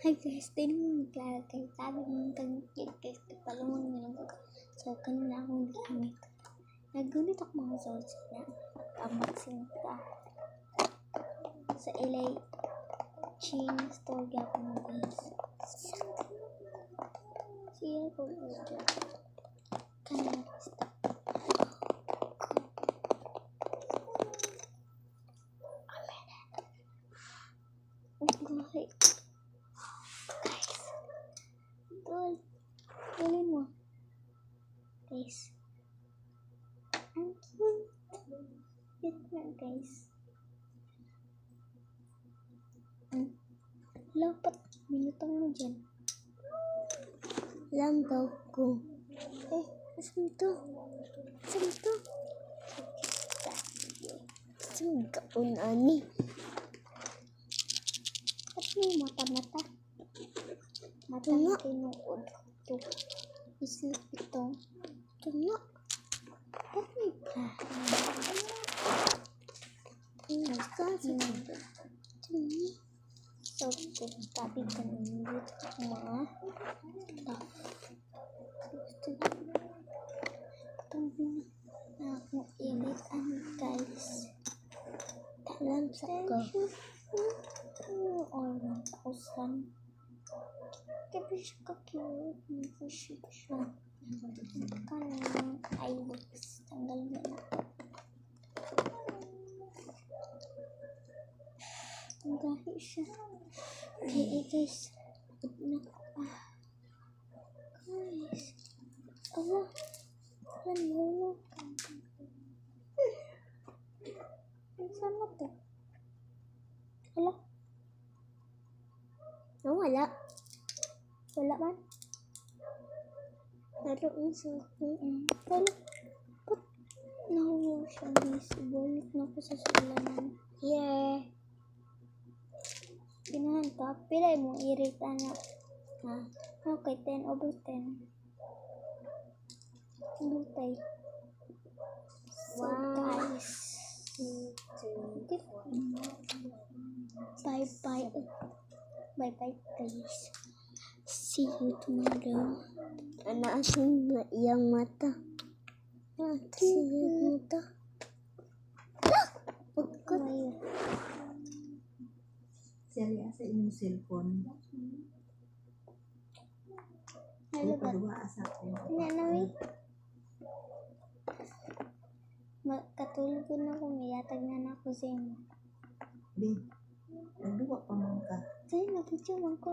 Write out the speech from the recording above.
Hi guys, din mo naglalagay. Sabi mo nagkagigil guys, kapalungan mo lang ako. So, kanina akong gamit. Nagulit ako mga sauce na. Unboxing ka. Sa LA China store ako mga guys. Siya ko ito. Kanina guys. Okay. Guys, dali mo. Guys. Ang cute. Cute na guys. Lapat. Minutang mo dyan. Lang daw ko. Asan to? Asan to? Asan gaon ani? Ba't may mata-mata? Mata na tinuod. Ito. Islip ito. Ito nga. Ba't may bahay? Ito nga. So, tabi ka ng mga tabi na akong initan guys. Talang sa ko. Or 1,000. Kaya siya ka-cute. Hindi siya. Kanang iBooks. Tanggal mo na. Tanggal siya. Okay guys. Guys. Ano? Ano? Saan mo to? Wala. No, wala. Wala man. Pero isa. Wala. Ba't nahulog siya guys? Bulit na ko sa sulanan. Yeah. Ginahan ka. Pilay mo irita na. Ha? Okay, 10 over 10. Lutay. So guys. Bye-bye. Bye-bye guys. See you tomorrow. Naasin na iyang mata. Naasin iyang mata. Pagkat. Siya sa inyong cellphone. Hello ba? Nanaway. Katulog ko na kung mayatag na ako sa inyo. Di, nagduwa pa man ka. Sa'yo, nag-video man ko.